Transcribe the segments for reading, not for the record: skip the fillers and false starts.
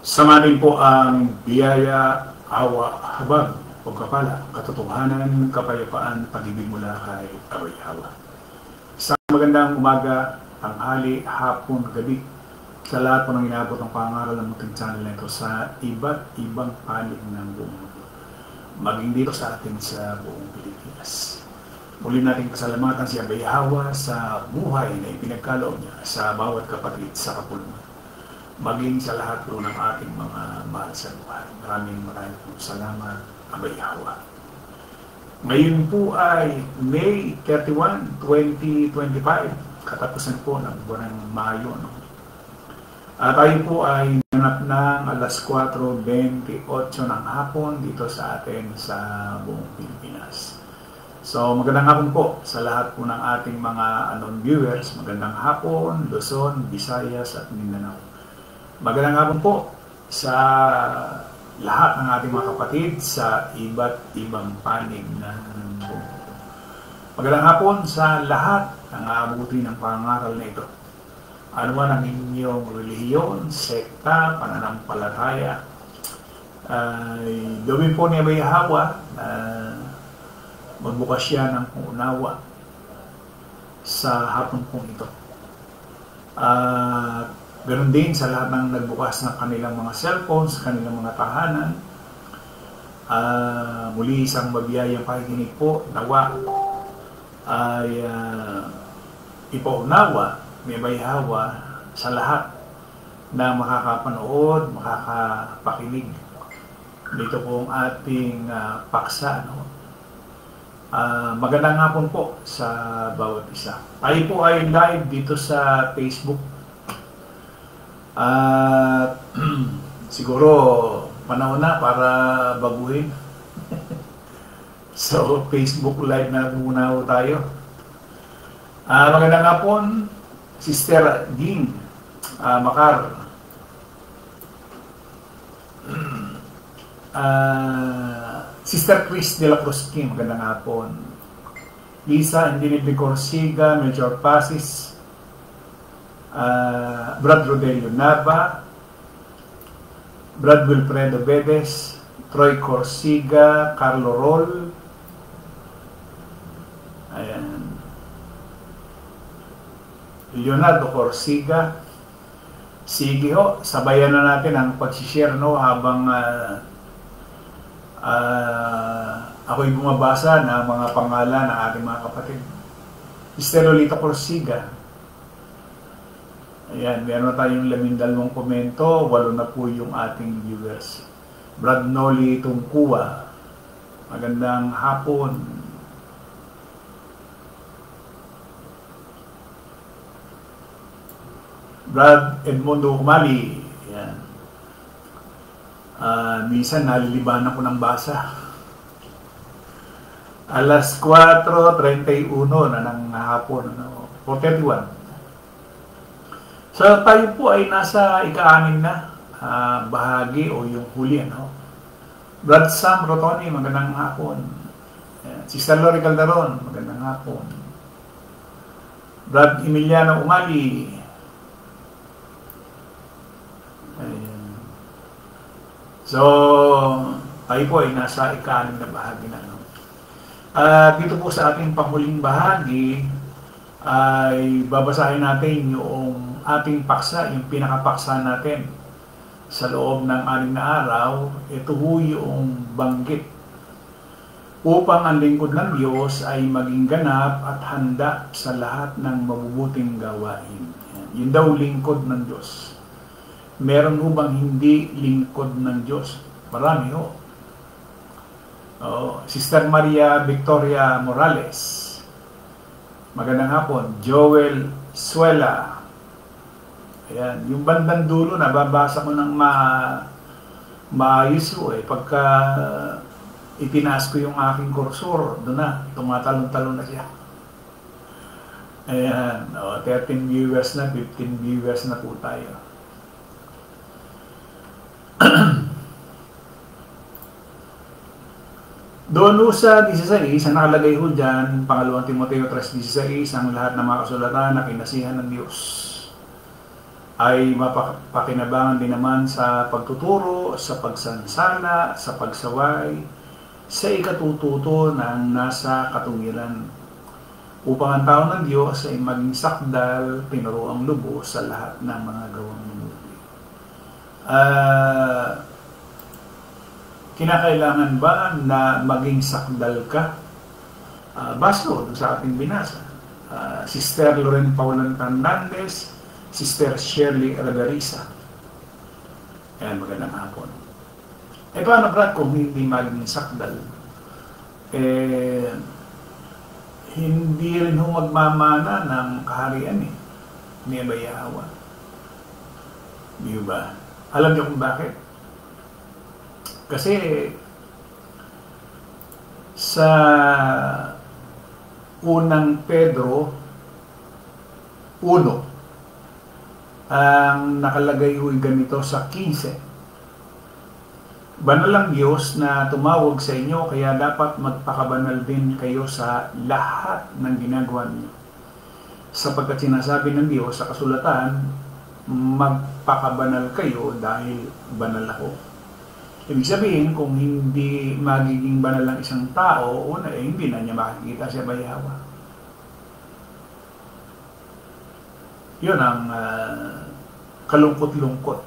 Samanin po ang biyaya, awa, habag, pagkapala, katotohanan, kapayapaan, pag-ibig mula kay Aroy Hawa. Isang magandang umaga, tanghali, hapon, gabi, sa lahat po ng inabot ng pangaral ng munting channel na ito sa iba't ibang panig ng buong mundo, maging dito sa atin sa buong Pilipinas. Muli natin pasalamatan si Aroy Hawa sa buhay na ipinagkaloob niya sa bawat kapatid sa kapulungan, maging sa lahat po ng ating mga mahal sa buhay. Maraming po salamat, Aroy Hawa. Ngayon po ay May 31, 2025, katapusan po ng buwan ng Mayo. No? At tayo po ay nanap ng alas 4:28 ng hapon dito sa atin sa buong Pilipinas. So magandang hapon po sa lahat po ng ating mga viewers. Magandang hapon, Luzon, Visayas at Mindanao. Magandang hapon po sa lahat ng ating mga kapatid sa iba't ibang panig ng mundo. Magandang hapon sa lahat ng aabuti ng pangaral na ito. Ano man ang inyong relihiyon, sekta, pananampalataya, gawin po ni Aroy Hawa na magbukas siya ng unawa sa hapon pong ito. Ganon din sa lahat ng nagbukas ng kanilang mga cellphones, kanilang mga tahanan. Muli isang mabiyayang pakikinig po, nawa ay ipaunawa ni Aroy Hawa sa lahat na makakapanood, makakapakinig dito pong ating paksa. No? Magandang hapon po sa bawat isa. Tayo po ay live dito sa Facebook. Siguro panahon na para baguhin. So Facebook live na muna tayo. Magandang hapon, Sister Ging Makar. Sister Chris de la Cruz King, magandang hapon. Lisa Indinibli Corsiga, Major Pasis, Brad Rodelio Nava, Brad Wilfredo Bedes, Troy Corsiga, Carlo Roll, ayan, Leonardo Corsiga. Sige ho, sabayan na natin ang pag-share, no, habang ako'y bumabasa na mga pangalan ng ating mga kapatid. Sister Lolita Corsiga, ayan, meron tayong 12 komento, 8 na po yung ating viewers. Brad Noli Tungkuwa, magandang hapon. Brad Edmundo Umali, ayan. Minsan nalilibanan ko ng basa. Alas 4:31 na ng hapon, no? 4:31. So tayo po ay nasa ika-6 na bahagi o yung huli, no? Brad Sam Rotoni, magandang hapon. Ayan. Sister Lori Calderon, magandang hapon. Brad Emiliano Umali, ayan. So tayo po ay nasa ika-6 na bahagi na, no? Dito po sa ating panghuling bahagi ay babasahin natin yung ating paksa, yung pinakapaksa natin sa loob ng 6 na araw. Ito po yung banggit upang ang lingkod ng Diyos ay maging ganap at handa sa lahat ng mabubuting gawain. Yun daw lingkod ng Diyos. Meron ho bang hindi lingkod ng Diyos? Marami ho. Sister Maria Victoria Morales, magandang hapon. Joel Suela, ayan, yung bandang dulo nababasa ko ng maayos ho, pagka itinaas ko yung aking kursor, doon na tumatalon-talon na siya. Ayan, 13 viewers na, 15 viewers na po tayo. Doon sa 16, ang nakalagay ho dyan, pangalawang Timoteo 3:16, ang lahat ng mga kasulatan na kinasihan ng Diyos ay mapakinabangan din naman sa pagtuturo, sa pagsansala, sa pagsaway, sa ikatututo ng nasa katuwiran, upang ang tao ng Diyos ay maging sakdal, pinuruang lubos sa lahat ng mga gawang mabuti. Kinakailangan ba na maging sakdal ka? Baso sa ating binasa. Sister Loren Paulan Fernandez, Sister Shirley Ragarisa. Ayan, magandang hapon. Paano brad kung hindi maging sakdal? Hindi rin ho magmamana ng kaharian ni Abayahawa. Di ba? Alam niyo kung bakit? Kasi sa unang Pedro 1, ang nakalagay ho'y ganito sa 15. Banal ang Diyos na tumawag sa inyo, kaya dapat magpakabanal din kayo sa lahat ng ginagawa niyo. Sapagkat sinasabi ng Diyos sa kasulatan, magpakabanal kayo dahil banal ako. Ibig sabihin, kung hindi magiging banal ang isang tao, una hindi na niya makikita si Abayahawa. Yun ang kalungkot-lungkot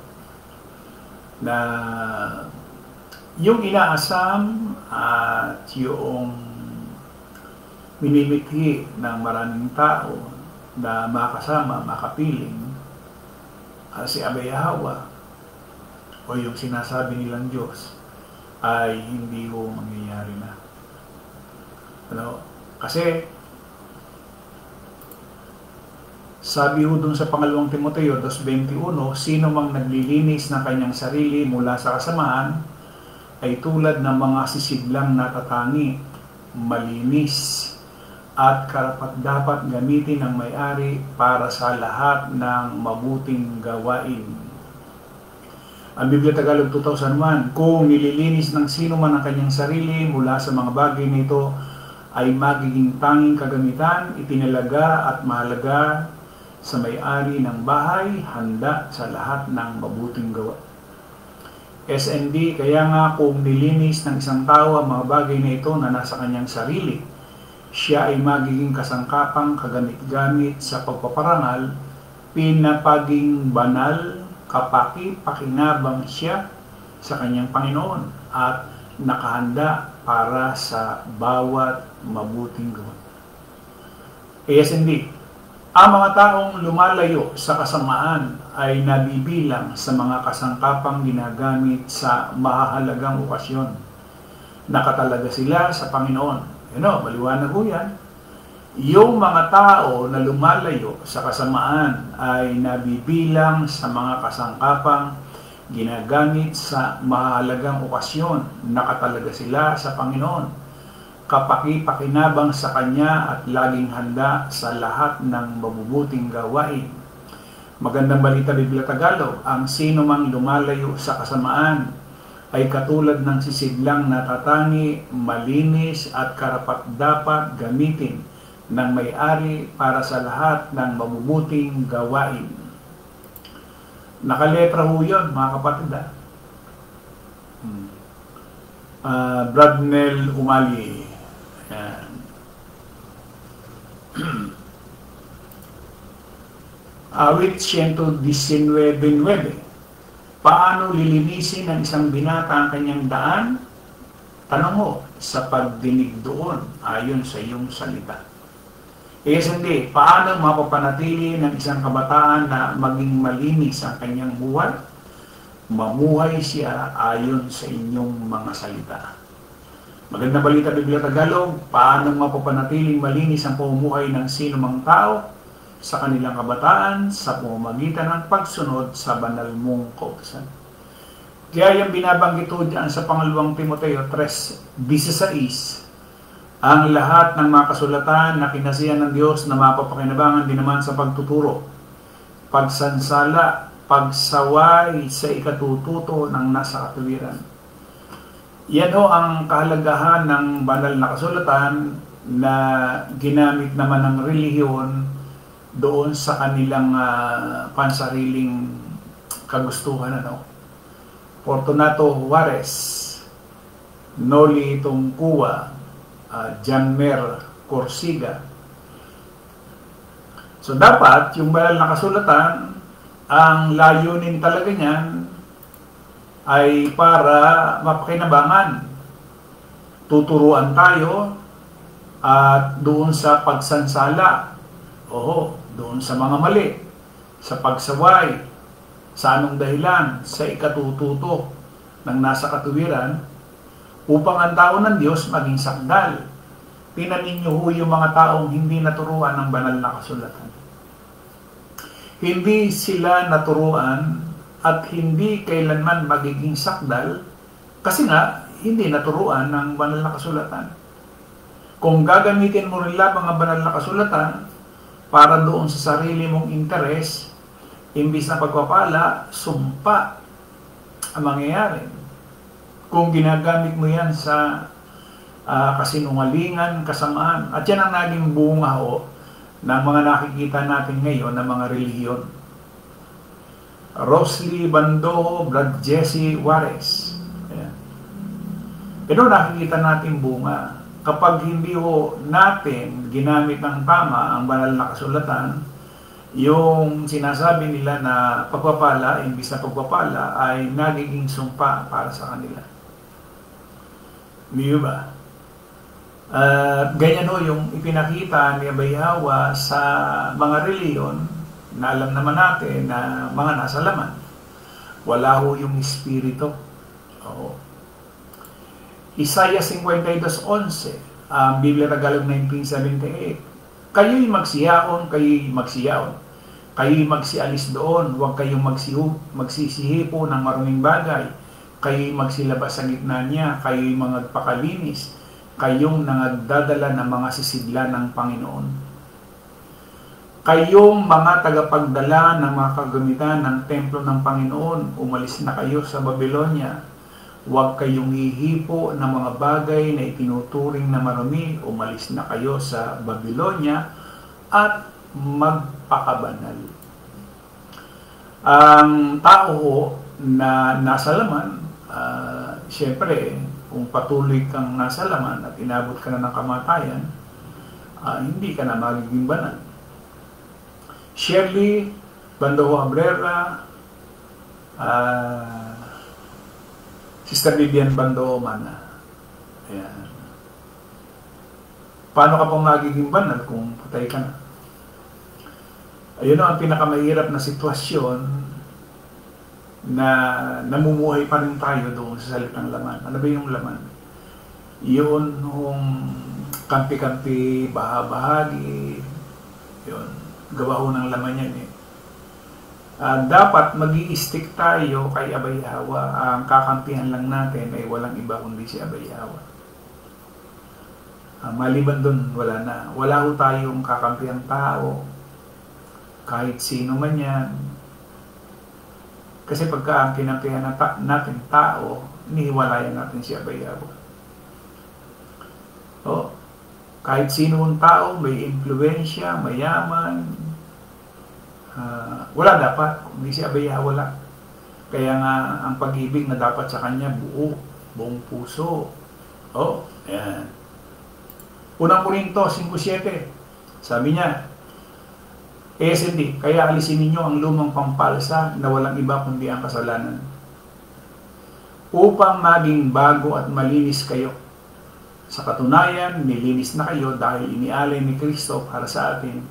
na yung inaasam at yung minimithi ng maraming tao na makasama, makapiling si Abayahawa o yung sinasabi nilang Diyos ay hindi ho mangyayari na. Kasi sabi ho dun sa pangalawang Timoteo 2:21, sino mang naglilinis ng kanyang sarili mula sa kasamahan ay tulad ng mga sisidlang natatangi, malinis, at karapat-dapat gamitin ng may-ari para sa lahat ng mabuting gawain. Ang Biblia Tagalog 2001, kung nililinis ng sino man ang kanyang sarili mula sa mga bagay nito, ay magiging tanging kagamitan, itinalaga at mahalaga sa may-ari ng bahay, handa sa lahat ng mabuting gawa. SND, kaya nga kung nilinis ng isang tao ang mga bagay na ito na nasa kanyang sarili, siya ay magiging kasangkapang kagamit-gamit sa pagpaparangal, pinapaging banal, kapaki-pakinabang siya sa kanyang Panginoon at nakahanda para sa bawat mabuting gawa. SND, ang mga taong lumalayo sa kasamaan ay nabibilang sa mga kasangkapang ginagamit sa mahahalagang okasyon. Nakatalaga sila sa Panginoon. Maliwanag ho yan. Yung mga tao na lumalayo sa kasamaan ay nabibilang sa mga kasangkapang ginagamit sa mahahalagang okasyon. Nakatalaga sila sa Panginoon. Kapaki-pakinabang sa Kanya at laging handa sa lahat ng mabubuting gawain. Magandang balita Biblia Tagalog, ang sino mang lumalayo sa kasamaan ay katulad ng sisidlang natatangi, malinis at karapat-dapat gamitin ng may-ari para sa lahat ng mabubuting gawain. Nakaletra ho yun, mga kapatid. Bradnell Umali. Awit 119:9. Paano lilinisin ng isang binata ang kanyang daan? Tanong mo, sa pagdinig doon, ayon sa iyong salita. Hindi, paano mapapanatili ng isang kabataan na maging malinis ang kanyang buhay? Mamuhay siya ayon sa inyong mga salita. Magandang balita Biblia Tagalog, paano mapapanatiling malinis ang pamumuhay ng sino mang tao sa kanilang kabataan sa pamamagitan ng pagsunod sa banal mong kautusan. Kaya yung binabanggit ko dyan sa pangalawang Timoteo 3:16, ang lahat ng mga kasulatan na kinasihan ng Diyos na mapapakinabangan din naman sa pagtuturo, pagsansala, pagsaway sa ikatututo ng nasa katuwiran. Yan ho ang kahalagahan ng banal na kasulatan na ginamit naman ng relihiyon doon sa kanilang pansariling kagustuhan. Fortunato Juarez, Noli Tungkua, Janmer Corsiga. So dapat yung banal na kasulatan, ang layunin talaga niyan ay para mapakinabangan. Tuturuan tayo at doon sa pagsansala, doon sa mga mali, sa pagsaway, sa anong dahilan, sa ikatututo ng nasa katuwiran, upang ang tao ng Diyos maging sakdal. Tinanin niyo ho yung mga taong hindi naturuan ng banal na kasulatan. Hindi sila naturuan at hindi kailanman magiging sakdal kasi nga hindi naturuan ng banal na kasulatan. Kung gagamitin mo rin lang mga banal na kasulatan para doon sa sarili mong interes, imbis na pagpapala, sumpa ang mangyayari. Kung ginagamit mo yan sa kasinungalingan, kasamaan, at yan ang naging bunga ng mga nakikita natin ngayon ng mga relihiyon. Rosely Bando, Brad Jesse Juarez. Ayan. Pero nakikita natin bunga. Kapag hindi natin ginamit ng tama ang banal na kasulatan, yung sinasabi nila na pagpapala, imbis na pagpapala, ay nagiging sumpa para sa kanila. Di ba? Ganyan yung ipinakita ni Abay Hawa sa mga reliyon na alam naman natin na mga nasa laman. Wala yung espiritu. Isaiah 52:11, Biblia Tagalog 1978. Kayo'y magsiyaon, kayo'y magsiyaon. Kayo'y magsialis doon, huwag kayong magsisihipo ng maruming bagay. Kayo'y magsilabas sa gitna niya, kayo'y magpakalinis. Kayong nagdadala ng mga sisigla ng Panginoon. Kayong mga tagapagdala ng mga kagamitan ng templo ng Panginoon, umalis na kayo sa Babylonia. Huwag kayong hihipo ng mga bagay na itinuturing na marumi, umalis na kayo sa Babylonia at magpakabanal. Ang tao na nasa laman, siyempre, kung patuloy kang nasa laman at inabot ka na ng kamatayan, hindi ka na magiging banal. Shirley Bando Abrera, Sister Vivian Bando Mana. Ayan. Paano ka pang magiging banal kung patay ka na? Ayun ang pinakamahirap na sitwasyon na namumuhay pa rin tayo doon sa salitang laman. Ano ba yung laman? Yun yung kampi-kampi, bahagi, yun, gawa ng laman yan dapat mag-i-stick tayo kay Abay Hawa. Ang kakampihan lang natin ay walang iba kundi si Abay Hawa. Maliban doon, wala na. Wala ho tayong kakampihang tao, kahit sino man yan. Kasi pagka ang kinampihan natin tao, inihiwalayan natin si Abay Hawa. Kahit sino ang tao, may impluensya, mayaman, wala dapat, hindi si Abay Hawa wala. Kaya nga, ang pag-ibig na dapat sa kanya, buong puso. Ayan. Unang Korinto 5:7, sabi niya, ASND, kaya alisin ninyo ang lumang pampalsa na walang iba kundi ang kasalanan, upang maging bago at malinis kayo. Sa katunayan, nilinis na kayo dahil inialay ni Kristo para sa atin,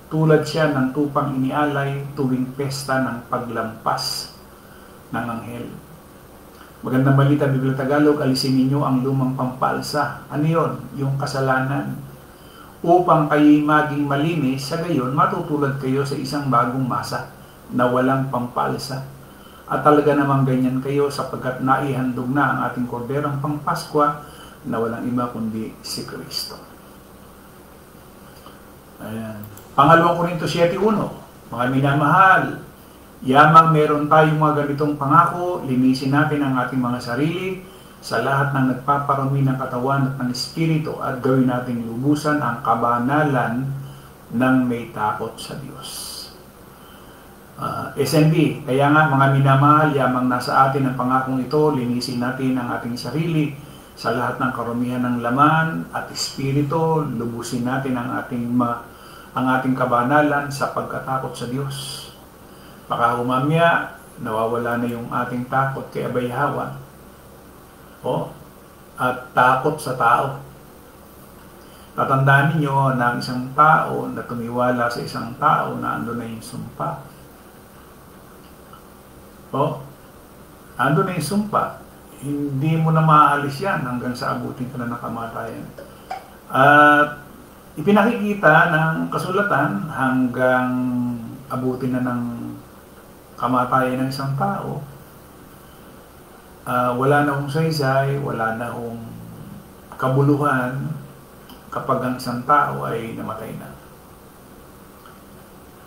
tulad siya ng tupang inialay tuwing pesta ng paglampas ng anghel. Magandang balita, Biblia Tagalog, alisin ninyo ang lumang pampalsa. Ano yun? Yung kasalanan. Upang kayo'y maging malinis, sa gayon matutulad kayo sa isang bagong masa na walang pampalsa. At talaga namang ganyan kayo sapagkat naihandog na ang ating korderong pangpaskwa na walang iba kundi si Kristo. Ayan. Pangalawang Korinto 7:1, mga minamahal, yamang meron tayong mga ganitong pangako, linisin natin ang ating mga sarili sa lahat ng nagpaparami ng katawan at ng espiritu at gawin nating lubusan ang kabanalan ng may takot sa Diyos. SNB, kaya nga mga minamahal, yamang nasa atin ang pangakong ito, linisin natin ang ating sarili sa lahat ng karumihan ng laman at espiritu, lubusin natin ang ating kabanalan sa pagkatakot sa Diyos. Baka humamya, nawawala na yung ating takot kay Abay Hawa. At takot sa tao. Tatandaan ninyo na ang isang tao na tumiwala sa isang tao na ando na yung sumpa. Ando na yung sumpa. Hindi mo na maaalis yan hanggang sa abutin ka na ng kamatayan. At ipinakikita ng kasulatan hanggang abutin na ng kamatayan ng isang tao. Wala na hong saysay, wala na hong kabuluhan kapag ang isang tao ay namatay na.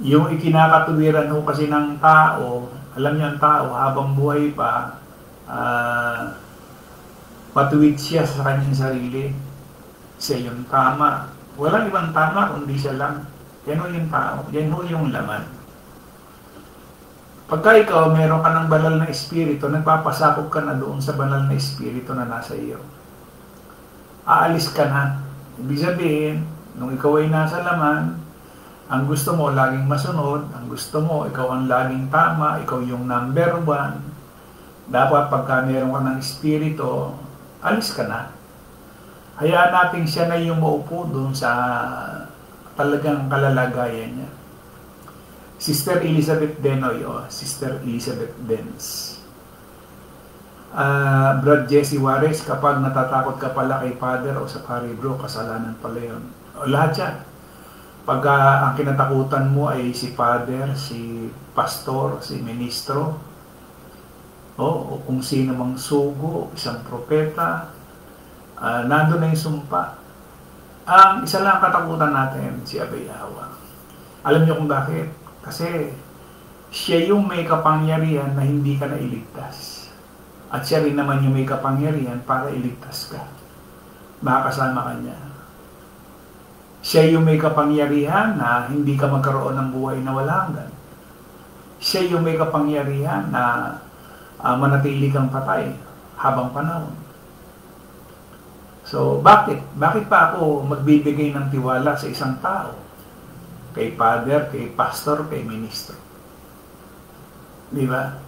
Yung ikinakatuwiran ho kasi ng tao, alam niyo ang tao habang buhay pa, matuwid siya sa kanyang sarili. Siya yung tama. Walang ibang tama kundi siya lang. Yan ho yung tao. Yan ho yung laman. Pagka ikaw meron ka ng banal na espiritu, nagpapasakop ka na doon sa banal na espiritu na nasa iyo. Aalis ka na. Ibig sabihin, nung ikaw ay nasa laman, ang gusto mo laging masunod, ang gusto mo ikaw ang laging tama, ikaw yung number 1. Dapat pagka meron ka ng espiritu, alis ka na. Hayaan natin siya na yung maupo doon sa talagang kalalagayan niya. Sister Elizabeth Denoy, Sister Elizabeth Dens. Brad Jesse Juarez, kapag natatakot ka pala kay Father o sa pari bro, kasalanan pala yun. Lahat yan. Pag ang kinatakutan mo ay si Father, si Pastor, si Ministro, o kung sino mang sugo, isang propeta, nandun na yung sumpa. Ang isa lang katakutan natin, si Abay Hawa. Alam niyo kung bakit? Kasi siya yung may kapangyarihan na hindi ka na iligtas. At siya rin naman yung may kapangyarihan para iligtas ka. Makakasama ka niya. Siya yung may kapangyarihan na hindi ka magkaroon ng buhay na wala hanggan. Siya yung may kapangyarihan na manatili kang patay habang panahon. So, bakit? Bakit pa ako magbibigay ng tiwala sa isang tao? Kay Father, kay Pastor, kay Ministro. Di ba?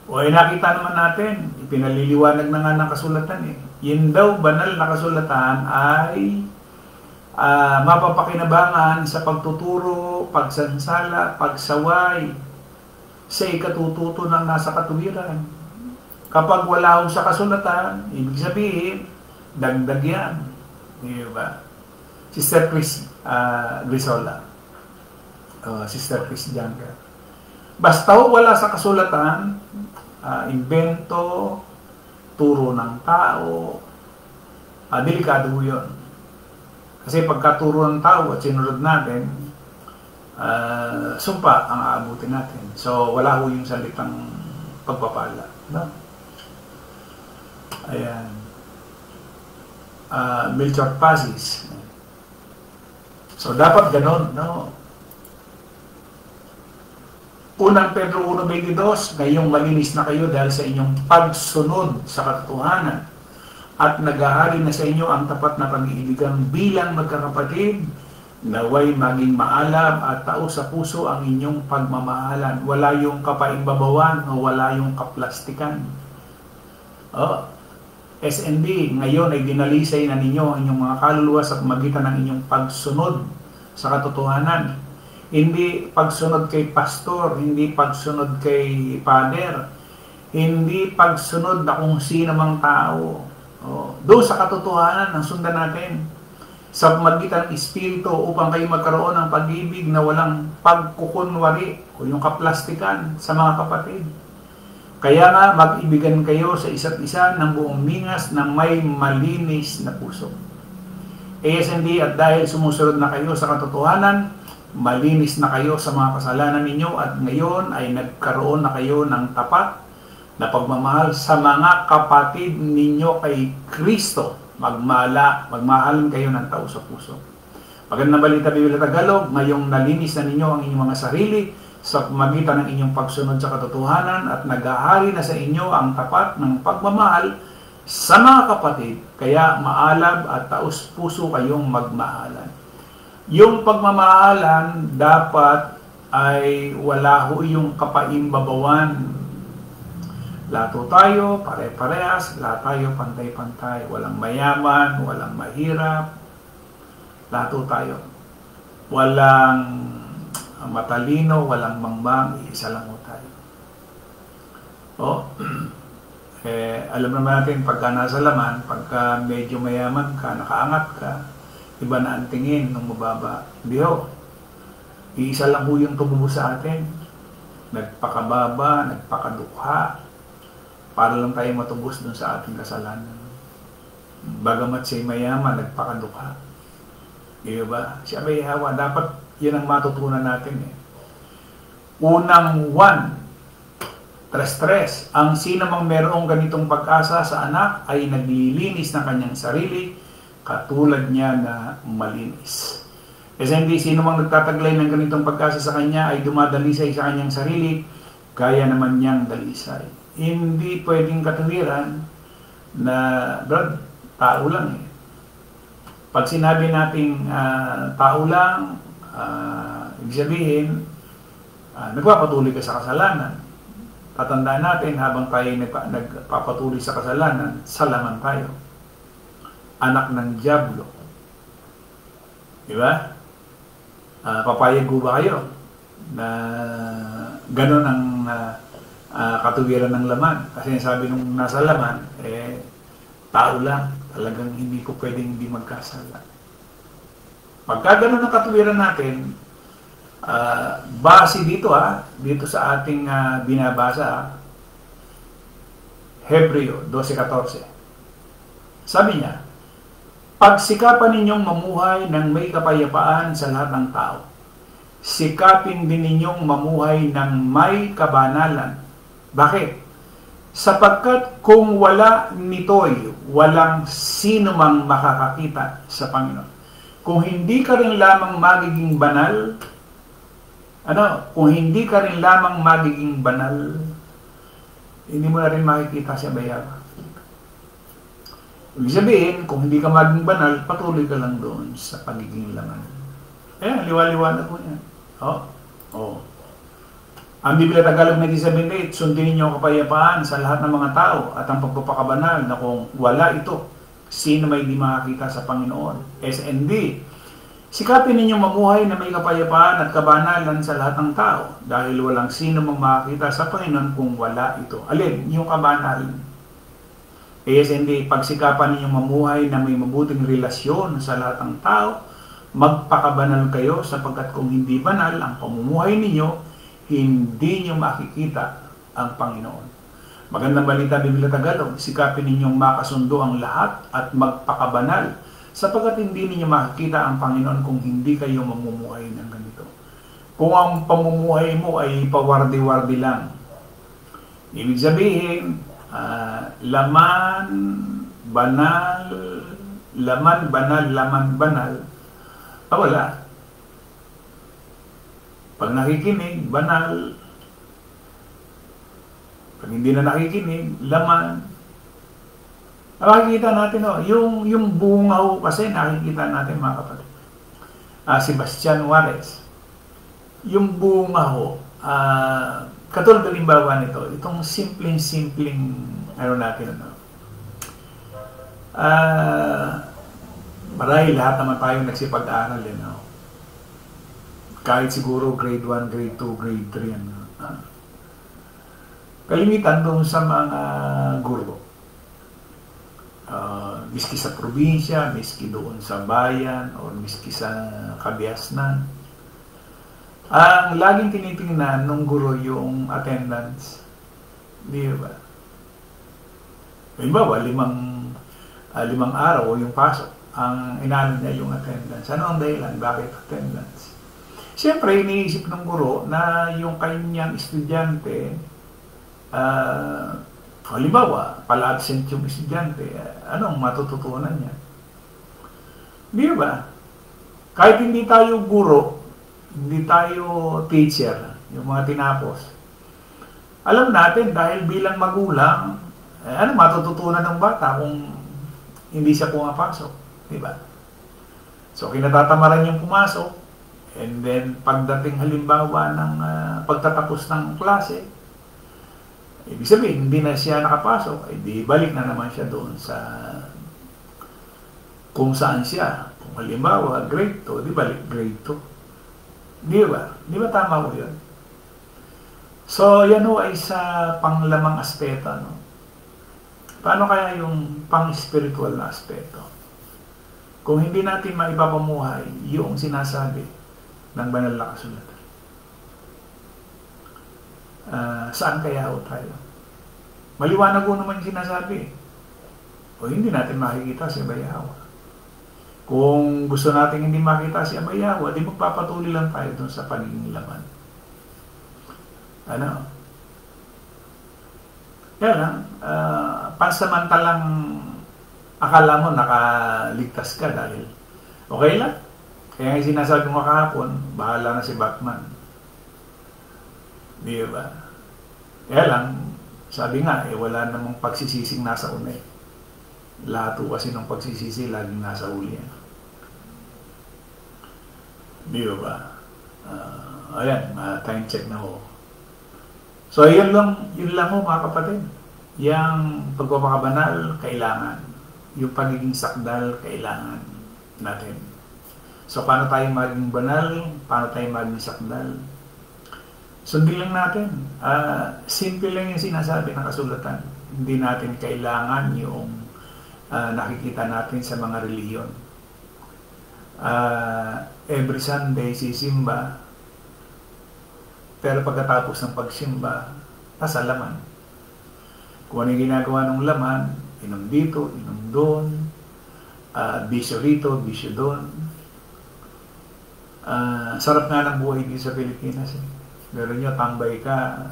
O ay nakita naman natin, ipinaliliwanag na nga ng kasulatan eh. Yun daw banal na kasulatan ay mapapakinabangan sa pagtuturo, pagsansala, pagsaway sa ikatututo ng nasa katuwiran. Kapag wala akong sa kasulatan, ibig sabihin, dagdag yan. Di ba? Sister Chris Grisola, Sister Chris Janga. Basta wala sa kasulatan, invento, turo ng tao, delikado yun. Kasi pagkaturo ng tao at sinunod natin, sumpa ang aabutin natin. So, wala ho yung salitang pagpapala. No? Ayan. Melchor Pasis. So, dapat ganon, no? Unang Pedro 1:22, ngayong malinis na kayo dahil sa inyong pagsunod sa katotohanan at nag-aari na sa inyo ang tapat na pag-iibigan bilang magkakapatid, naway maging maalam at taos sa puso ang inyong pagmamahalan. Wala yung kapaimbabawan o wala yung kaplastikan. SNB, ngayon ay dinalisay na ninyo ang inyong mga kaluluwa sa magitan ng inyong pagsunod sa katotohanan. Hindi pagsunod kay pastor, hindi pagsunod kay father, hindi pagsunod na kung sino mang tao. Doon sa katotohanan ang sundan natin sa magitan ng Espiritu upang kayo magkaroon ng pag-ibig na walang pagkukunwari o yung kaplastikan sa mga kapatid. Kaya nga, mag-ibigan kayo sa isa't isa ng buong mingas na may malinis na puso. ASND, at dahil sumusunod na kayo sa katotohanan, malinis na kayo sa mga kasalanan ninyo at ngayon ay nagkaroon na kayo ng tapat na pagmamahal sa mga kapatid ninyo kay Kristo. Magmahalan kayo ng tao sa puso. Magandang balita, Biblia Tagalog, ngayong nalinis na ninyo ang inyong mga sarili sa pamagitan ng inyong pagsunod sa katotohanan at naghahari na sa inyo ang tapat ng pagmamahal sa mga kapatid, kaya maalab at taus-puso kayong magmahalan. Yung pagmamahalan dapat ay wala ho yung kapaimbabawan. Lahat tayo, pare-parehas, lahat tayo pantay-pantay. Walang mayaman, walang mahirap. Lahat tayo. Walang matalino, walang mangmang, isa lang tayo. Alam naman natin, pagka nasa laman, pagka medyo mayaman ka, nakaangat ka, iba na ang tingin ng mababa. Hindi ho. Iisa lang ho yung tumubo sa atin. Nagpakababa, nagpakadukha, para lang tayo matubos dun sa ating kasalanan. Bagamat siya'y mayaman, nagpakadukha. Di ba? Siya may hawa. Dapat yun ang matutunan natin. Unang 1, tres. Ang sino mang merong ganitong pag-asa sa anak ay naglilinis ng kanyang sarili, katulad niya na malinis. Kasi hindi sino mang nagtataglay ng ganitong pag-asa sa kanya ay dumadalisay sa kanyang sarili, kaya naman niyang dalisay. Hindi pwedeng katuwiran na, Brad, tao lang eh. Pag sinabi nating tao lang, ibig sabihin, nagpapatuloy ka sa kasalanan. Tatandaan natin, habang tayo nagpapatuloy sa kasalanan, salaman tayo. Anak ng Diablo. Di ba? Papayag ko ba kayo na gano'n ang katuwiran ng laman? Kasi sabi nung nasa laman, tao lang. Talagang hindi ko pwedeng hindi magkasala. Pagka gano'n ang katuwiran natin, base dito dito sa ating binabasa, Hebreo 12:14. Sabi niya, pagsikapan ninyong mamuhay ng may kapayapaan sa lahat ng tao. Sikapin din ninyong mamuhay ng may kabanalan. Bakit? Sapagkat kung wala nito'y walang sino mang makakakita sa Panginoon. Kung hindi ka rin lamang magiging banal, kung hindi ka rin lamang magiging banal, hindi mo na rin makikita siya bayaba. Ibig sabihin, kung hindi ka maging banal, patuloy ka lang doon sa pagiging laman. Liwa-liwanag po yan. Ang Biblia Tagalog 1978, sundin ninyo ang kapayapaan sa lahat ng mga tao at ang pagpapakabanal na kung wala ito, sino may di makakita sa Panginoon. SND, sikapin ninyong mamuhay na may kapayapaan at kabanalan sa lahat ng tao dahil walang sino mang makakita sa Panginoon kung wala ito. Alin? Yung kabanalan. ASND, pagsikapan ninyong mamuhay na may mabuting relasyon sa lahat ng tao, magpakabanal kayo sapagkat kung hindi banal ang pamumuhay ninyo, hindi nyo makikita ang Panginoon. Magandang balita, Biblia Tagalog, sikapin ninyong makasundo ang lahat at magpakabanal sapagkat hindi ninyo makikita ang Panginoon kung hindi kayo mamumuhay ng ganito. Kung ang pamumuhay mo ay pawardi-wardi lang, ibig sabihin, laman, banal, wala. Pag nakikinig, banal. Pag hindi na nakikinig, laman. Nakikita natin, yung bunga kasi nakikita natin, mga kapatid. Sebastian Juarez. Yung bunga katulad halimbawa nito, itong simpleng natin, marahil lahat naman tayo nagsipag-aral, kahit siguro grade 1, grade 2, grade 3, kalimitan doon sa mga guro. Miski sa probinsya, miski doon sa bayan, o miski sa kabiasnan. Ang laging tinitingnan ng guro yung attendance. Di ba? Halimbawa, limang araw yung pasok, ang inaano niya yung attendance. Ano ang dahilan? Bakit attendance? Siyempre, iniisip ng guro na yung kanyang estudyante, halimbawa, pala-absent yung estudyante, anong matututunan niya? Di ba? Kahit hindi tayo guro, hindi tayo teacher, yung mga tinapos, alam natin dahil bilang magulang, ano matututunan ng bata kung hindi siya pumapasok, di ba? So kinatatamaran yung pumasok, and then pagdating halimbawa ng pagtatapos ng klase, ibig sabihin hindi na siya nakapasok, di balik na naman siya doon sa kung saan siya. Kung halimbawa grade 2, di balik grade 2. Di ba? Di ba tama ko yun? So yan ho ay sa panglamang aspeto, no? Paano kaya yung pang-spiritual na aspeto? Kung hindi natin maipapamuhay yung sinasabi ng banal na kasulatan, saan kaya ho tayo? Maliwanag ho naman yung sinasabi. O hindi natin makikita si Abayawa. Kung gusto natin hindi makita si Abayawa, di magpapatuloy lang tayo dun sa pagiging laman. Ano? Kaya lang, pansamantalang akala mo nakaligtas ka dahil okay lang. Kaya yung sinasabi mo kahapon, bahala na si Batman. Di ba? Kaya lang, sabi nga, wala namang pagsisising nasa una eh. Lahat kasi ng pagsisisi laging nasa uli. Di ba? Ayan, time check na ho. So, yun lang ho mga kapatid. Yang pagpapakabanal, kailangan. Yung pagiging sakdal, kailangan natin. So, paano tayo maging banal? Paano tayo maging sakdal? Sundin lang natin. Simple lang yung sinasabi ng kasulatan. Hindi natin kailangan yung nakikita natin sa mga reliyon. Every Sunday, sisimba. Pero pagkatapos ng pagsimba, nasa laman. Kung ano yung ginagawa ng laman, inom dito, inom doon, bisyo rito, bisyo doon. Sarap nga ng buhay dito sa Pilipinas. Meron nyo, tambay ka,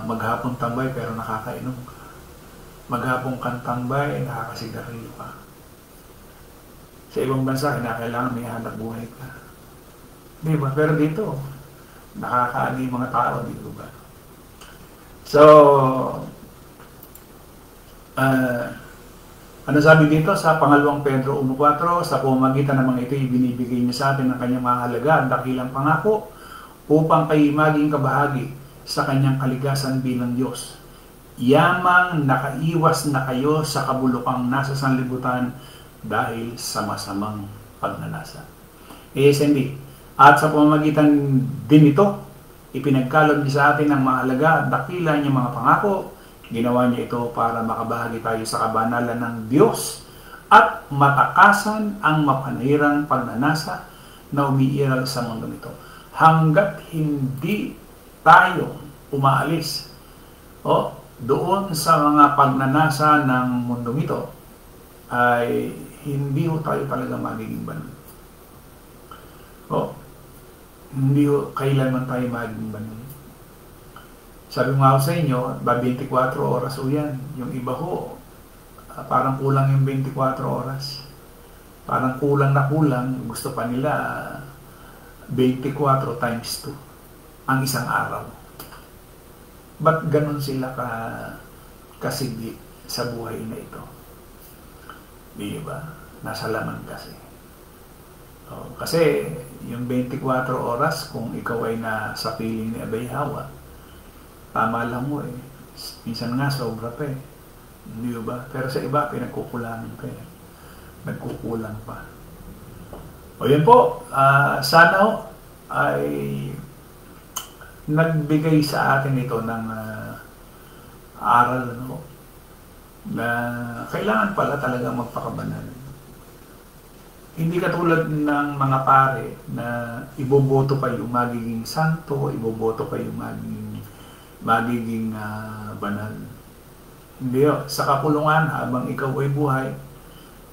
maghapon tambay pero nakakainom ka. Maghapon kang tambay, nakakasigarilyo ka. Sa ibang bansa, kinakailangan may hanap buhay ka. Di ba? Pero dito, nakakaani yung mga tao, di ba? So, ano sabi dito sa pangalawang Pedro 1:4, sa pamamagitan ng mga ito, ibinibigay niya sa atin ang kanyang mga halaga, ang dakilang pangako, upang kayo maging kabahagi sa kanyang kaligasan bilang Diyos. Yamang nakaiwas na kayo sa kabulukang nasa sanlibutan dahil sa masamang pagnanasa. ASMB. At sa pamamagitan din ito, ipinagkaloob niya sa atin ang mahalaga at dakila niyang mga pangako. Ginawa niya ito para makabahagi tayo sa kabanalan ng Diyos at matakasan ang mapanirang pagnanasa na umiiral sa mundo nito. Hanggat hindi tayo umaalis doon sa mga pagnanasa ng mundong ito, ay hindi tayo talaga magiging banal. Hindi kailanman tayo maging banal. Sabi nga ako sa inyo, 24 oras o yan. Yung iba ho, parang kulang yung 24 oras. Parang kulang na kulang. Gusto pa nila 24 times 2 ang isang araw. Ba't ganun sila kasigli sa buhay na ito? Di ba? Nasa laman kasi. Kasi yung 24 oras, kung ikaw ay nasa piling ni Abayawa, tama lang mo eh. Minsan nga sobra pa eh. Di ba? Pero sa iba, pinagkukulangan pa eh. Nagkukulang pa. O yun po, sana ay nagbigay sa atin ito ng aral na kailangan pala talaga magpakabanal. Hindi katulad ng mga pare na iboboto pa yung magiging santo, iboboto pa yung magiging banal. Hindi yun. Sa kakulungan, habang ikaw ay buhay,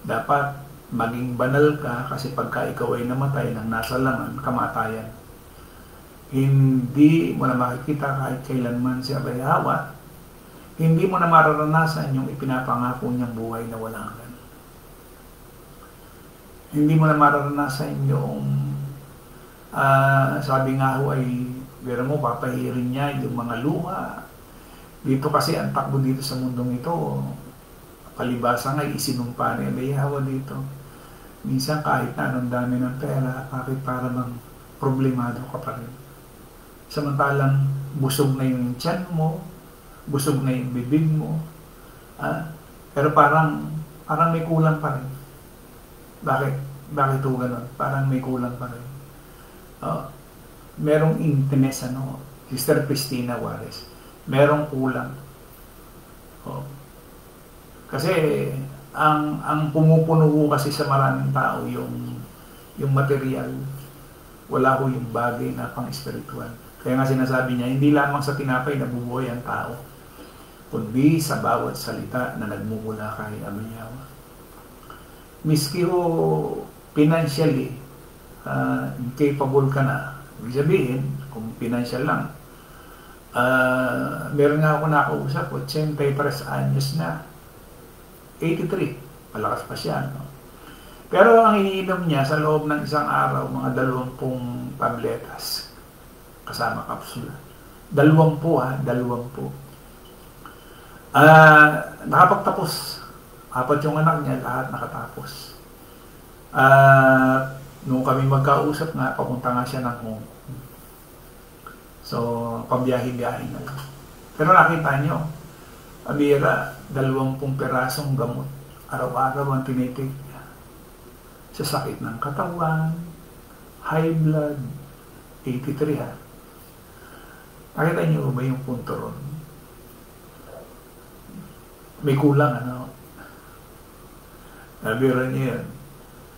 dapat maging banal ka kasi pagka ikaw ay namatay ng nasa laman, kamatayan. Hindi mo na makikita kahit kailanman si Abayawa, hindi mo na mararanasan yung ipinapangako niyang buhay na walang hanggan. hindi mo na mararanasan yung sabi nga ho ay pero mo papahirin niya yung mga luha. Dito kasi ang takbo dito sa mundong ito, palibasa nga isinumpa ni Abayhawa dito. Minsan kahit na anong dami ng pera, bakit para bang problemado ka pa rin. Samantalang busog na yung tiyan mo, busog na yung bibig mo, pero parang may kulang pa rin. Bakit? Bakit ito ganun? Parang may kulang pa rin. Merong interest, Sister Christina Juarez, merong kulang. Kasi ang pumupuno kasi sa maraming tao yung material, wala ho yung bagay na pang-espiritual. Kaya nga sinasabi niya, hindi lamang sa tinapay nabubuhay ang tao, kundi sa bawat salita na nagmumula kay Abayhawa. Miski ho financially incapable ka na, ibig sabihin, kung financial lang, meron nga ako nakausap, 83 anyos na, 83, malakas pa siya. No? Pero ang iniinom niya sa loob ng isang araw, mga 20 tabletas, kasama kapsula. 20 nakapagtapos. 4 yung anak niya, lahat nakatapos. Nung kami magkausap nga, papunta nga siya ng Hong Kong. So, pambiyahe-biyahe na lang. Pero nakita nyo, pabira, 20 perasong gamot. Araw-araw ang tinitake niya. Sa sakit ng katawan, high blood, 83 ha. Nakita nyo ba yung punto ron? May kulang, Nabira niya yan.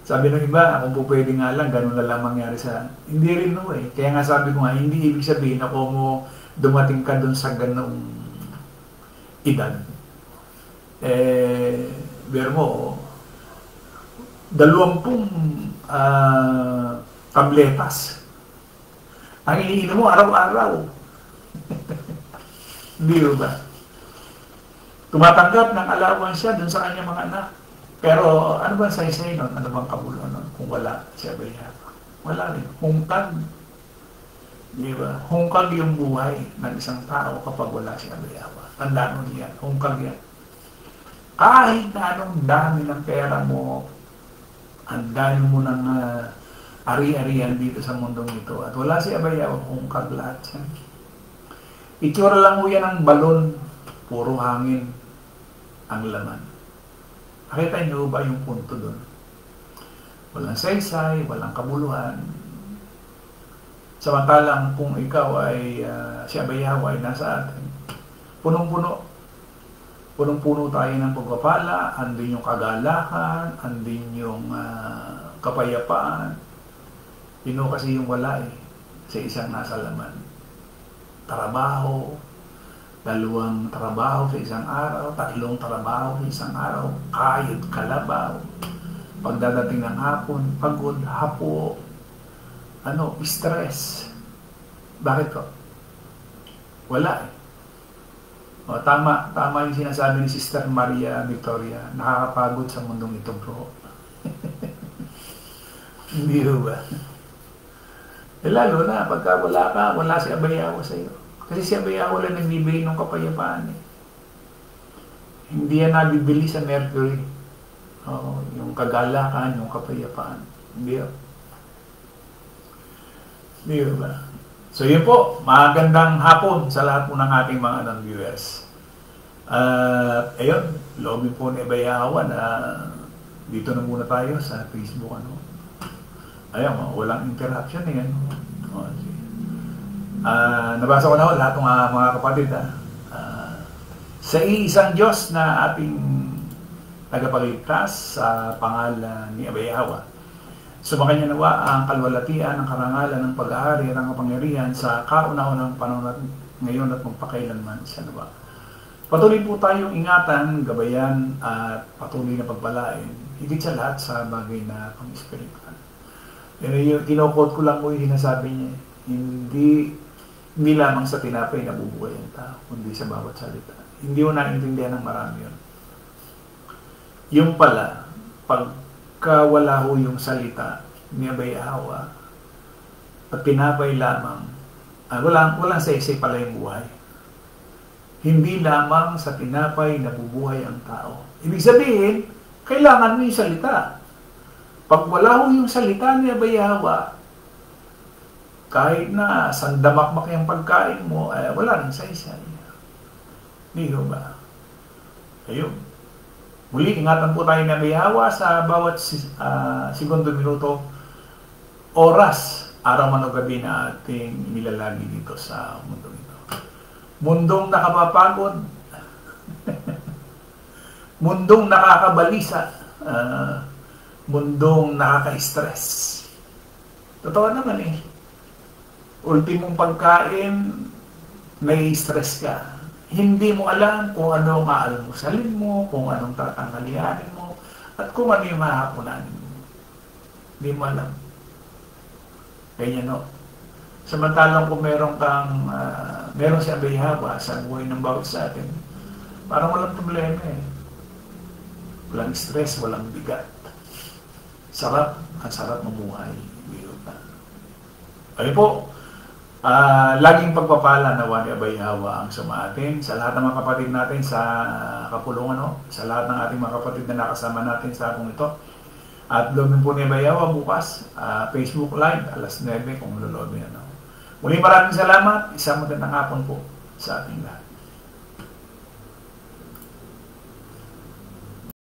Sabi ng iba, kung po pwede nga lang, ganun na lang mangyari sa... Hindi rin Kaya nga sabi ko nga, hindi ibig sabihin na kung mo dumating ka dun sa ganung edad. Pero mo, 20 tabletas. Ang iniinom mo araw-araw. Hindi ba? Tumatanggap ng allowance siya dun sa kanyang mga anak. Pero ano ba say nun? Ano bang kabulo nun? Kung wala siya ba yan? Wala rin. Hungkag. Di ba? Hungkag yung buhay ng isang tao kapag wala siya Abayhawa. Tandaan mo yan. Hungkag yan. Kahit na anong dami ng pera mo, ang dami mo ng ari-arian dito sa mundong ito. At wala si Abayhawa, hungkag lahat yan. Itsura lang mo yan ng balon. Puro hangin ang laman. Nakita niyo ba yung punto doon? Walang saysay, walang kabuluhan. Samantalang kung ikaw ay si Abayhawa ay nasa atin, punong-puno. Punong-puno tayo ng pagpapala, andin yung kagalakan, andin yung kapayapaan. Yun kasi yung wala sa isang nasa laman. Trabaho, 2 trabaho sa isang araw, 3 trabaho sa isang araw, kayod, kalabaw, pagdadating ng hapon, pagod, hapo, stress. Bakit ko? Wala tama yung sinasabi ni Sister Maria Victoria, nakakapagod sa mundong ito, bro. Hindi ba? Lalo na, pagka wala ka, wala si Abayhawa sa iyo. Kasi si Abayhawa lang nagbibigay ng kapayapaan. Hindi yan nabibili sa Mercury. Yung kagalakan, yung kapayapaan. Hindi ba? So yun po, magandang hapon sa lahat po ng ating mga viewers. Ayun, loobin po ni Abayhawa na dito na muna tayo sa Facebook. Ayun, walang interaction yan. Nabasa ko na lahat ng mga kapatid. Sa isang Diyos na ating tagapagligtas sa pangalan ni Abayhawa, sumakanya nawa ang kalwalatian, ang karangalan, ng pag-aari at ang kapangyarihan sa kauna-unang panahon at ngayon at magpakailanman sa nawa. Patuloy po tayong ingatan, gabayan at patuloy na pagpalain, higit sa lahat sa bagay na pang-espiritual. Kinukot ko lang po yung sinasabi niya, hindi lamang sa tinapay na bubuhay ang tao, kundi sa bawat salita. Hindi mo naiintindihan ng marami yun. Yung pala, pag pagka wala ho yung salita ni Abay Hawa at tinapay lamang, walang saysay pala yung buhay. Hindi lamang sa tinapay nabubuhay ang tao. Ibig sabihin, kailangan mo yung salita. Pag wala ho yung salita ni Abay Hawa, kahit na sandamakmak yung pagkain mo, wala rin saysay. Hindi ba? Ayun. Muli, ingatan po tayo na may hawa sa bawat segundo, minuto, oras, araw man o gabi na ating nilalagi dito sa mundo ito. Mundong nakapapagod, mundong nakakabalisa, mundong nakaka-stress. Totoo naman eh. Ultimong pagkain, may stress ka. Hindi mo alam kung ano ang aalmusalin mo, kung anong tatanghalianin mo, at kung ano yung mahapunanin mo. Hindi mo alam. Ganyan no. Samantalang kung meron si Abay Hawa sa buhay ng bawat sa atin, parang walang problema eh. Walang stress, walang bigat. Sarap, ang sarap mamuhay. Ayun po. Laging pagpapala nawa ni Abay Hawa ang sumaatin sa lahat ng mga kapatid natin sa kapulungan, sa lahat ng ating mga kapatid na nakasama natin sa akong ito. At lobin po ni Abay Hawa bukas, Facebook Live, alas 9 kung lulobin. Muli maraming salamat, isang magandang hapon po sa ating lahat.